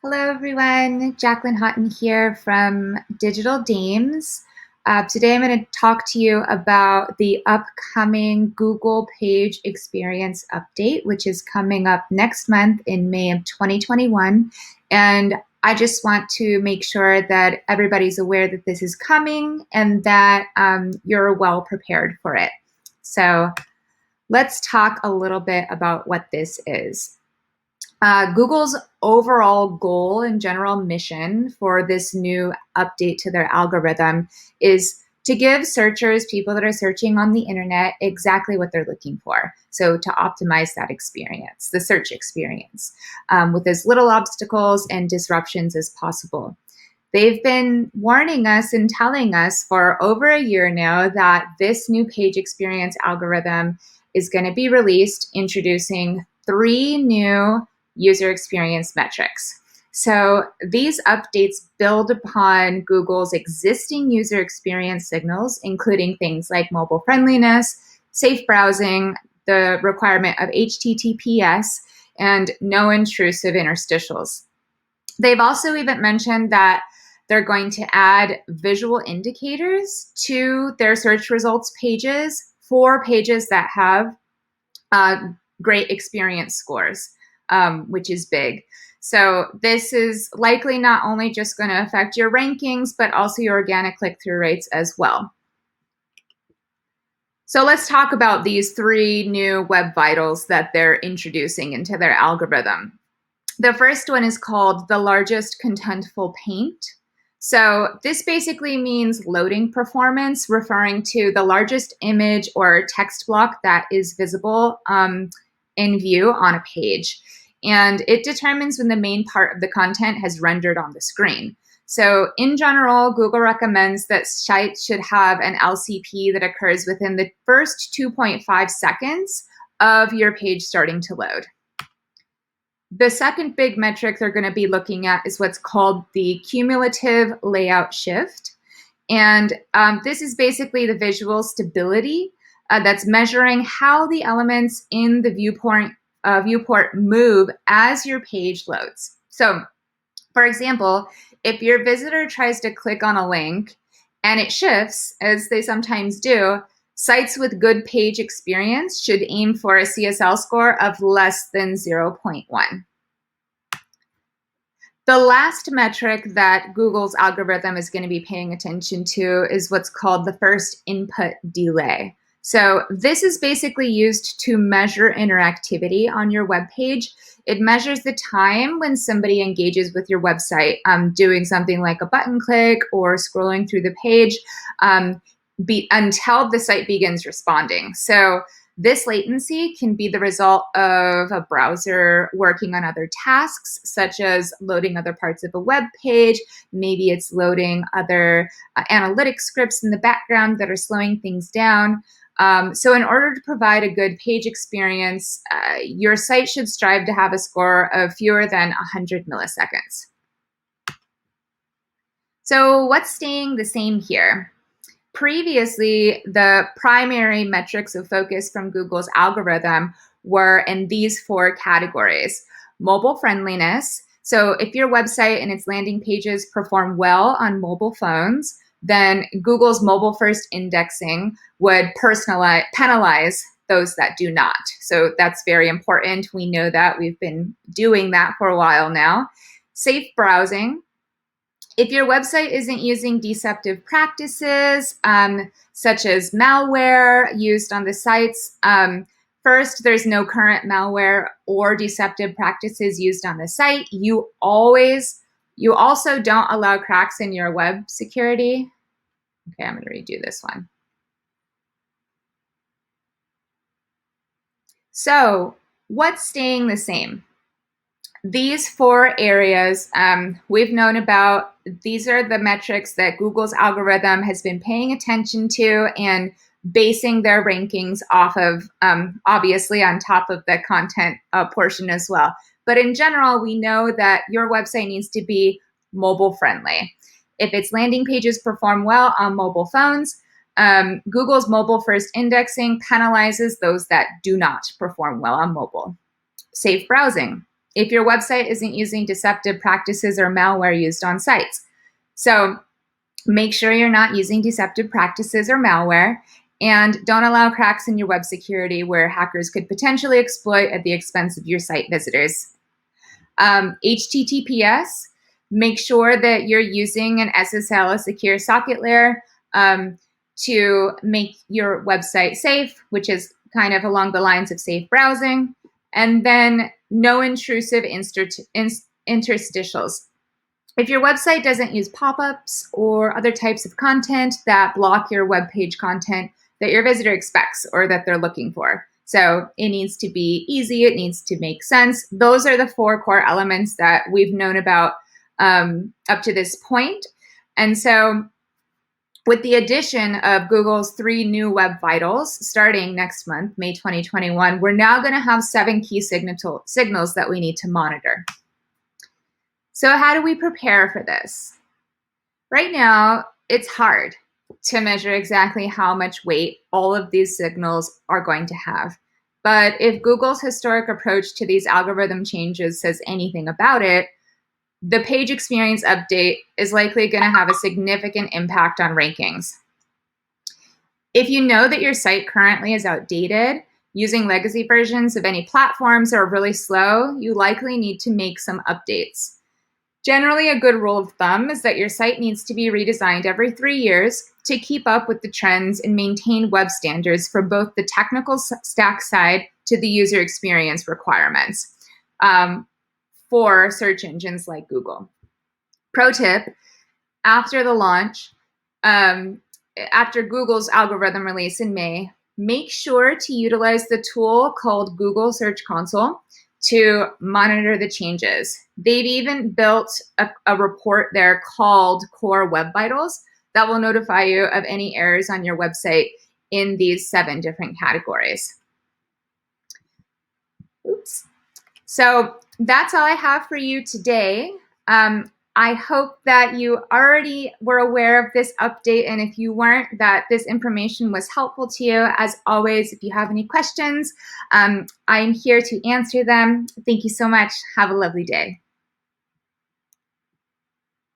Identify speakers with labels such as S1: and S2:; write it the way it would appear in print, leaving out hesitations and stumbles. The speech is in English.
S1: Hello, everyone. Jaclyn Hawtin here from Digital Dames. Today, I'm going to talk to you about the upcoming Google Page Experience Update, which is coming up next month in May of 2021. And I just want to make sure that everybody's aware that this is coming and that you're well prepared for it. So let's talk a little bit about what this is. Google's overall goal and general mission for this new update to their algorithm is to give searchers, people that are searching on the internet, exactly what they're looking for. So to optimize that experience, the search experience, with as little obstacles and disruptions as possible. They've been warning us and telling us for over a year now that this new page experience algorithm is going to be released, introducing 3 new user experience metrics. So these updates build upon Google's existing user experience signals, including things like mobile friendliness, safe browsing, the requirement of HTTPS, and no intrusive interstitials. They've also even mentioned that they're going to add visual indicators to their search results pages for pages that have great experience scores. Which is big. So this is likely not only just going to affect your rankings, but also your organic click-through rates as well. So let's talk about these 3 new web vitals that they're introducing into their algorithm. The first one is called the largest contentful paint. So this basically means loading performance, referring to the largest image or text block that is visible in view on a page. And it determines when the main part of the content has rendered on the screen. So in general, Google recommends that sites should have an LCP that occurs within the first 2.5 seconds of your page starting to load. The second big metric they're going to be looking at is what's called the cumulative layout shift. And this is basically the visual stability that's measuring how the elements in the viewport move as your page loads. So, for example, if your visitor tries to click on a link and it shifts, as they sometimes do, sites with good page experience should aim for a CSL score of less than 0.1. The last metric that Google's algorithm is going to be paying attention to is what's called the first input delay. So this is basically used to measure interactivity on your web page. It measures the time when somebody engages with your website, doing something like a button click or scrolling through the page until the site begins responding. So this latency can be the result of a browser working on other tasks, such as loading other parts of a web page. Maybe it's loading other analytic scripts in the background that are slowing things down. So in order to provide a good page experience, your site should strive to have a score of fewer than 100 milliseconds. So what's staying the same here? Previously, the primary metrics of focus from Google's algorithm were in these 4 categories. Mobile friendliness. So if your website and its landing pages perform well on mobile phones, then Google's mobile first indexing would penalize those that do not. So that's very important. We know that. We've been doing that for a while now. Safe browsing. If your website isn't using deceptive practices, such as malware used on the sites, first, there's no current malware or deceptive practices used on the site. You also don't allow cracks in your web security. Okay, I'm going to redo this one. So what's staying the same? These 4 areas we've known about. These are the metrics that Google's algorithm has been paying attention to and basing their rankings off of, obviously on top of the content portion as well. But in general, we know that your website needs to be mobile friendly. If its landing pages perform well on mobile phones, Google's mobile first indexing penalizes those that do not perform well on mobile. Safe browsing. if your website isn't using deceptive practices or malware used on sites. So make sure you're not using deceptive practices or malware, and don't allow cracks in your web security where hackers could potentially exploit at the expense of your site visitors. HTTPS, make sure that you're using an SSL, a secure socket layer, to make your website safe, which is kind of along the lines of safe browsing. And then no intrusive interstitials. If your website doesn't use pop-ups or other types of content that block your web page content that your visitor expects or that they're looking for. So it needs to be easy, it needs to make sense. Those are the 4 core elements that we've known about up to this point. And so with the addition of Google's 3 new web vitals starting next month, May 2021, we're now going to have 7 key signals that we need to monitor. So how do we prepare for this? Right now, it's hard to measure exactly how much weight all of these signals are going to have. But if Google's historic approach to these algorithm changes says anything about it, the page experience update is likely going to have a significant impact on rankings. If you know that your site currently is outdated, using legacy versions of any platforms are really slow, you likely need to make some updates. Generally, a good rule of thumb is that your site needs to be redesigned every 3 years to keep up with the trends and maintain web standards for both the technical stack side to the user experience requirements for search engines like Google. Pro tip, after the launch, after Google's algorithm release in May, make sure to utilize the tool called Google Search Console to monitor the changes. They've even built a report there called Core Web Vitals that will notify you of any errors on your website in these 7 different categories. Oops. So that's all I have for you today. I hope that you already were aware of this update, and if you weren't, that this information was helpful to you. As always, if you have any questions, I'm here to answer them. Thank you so much. Have a lovely day.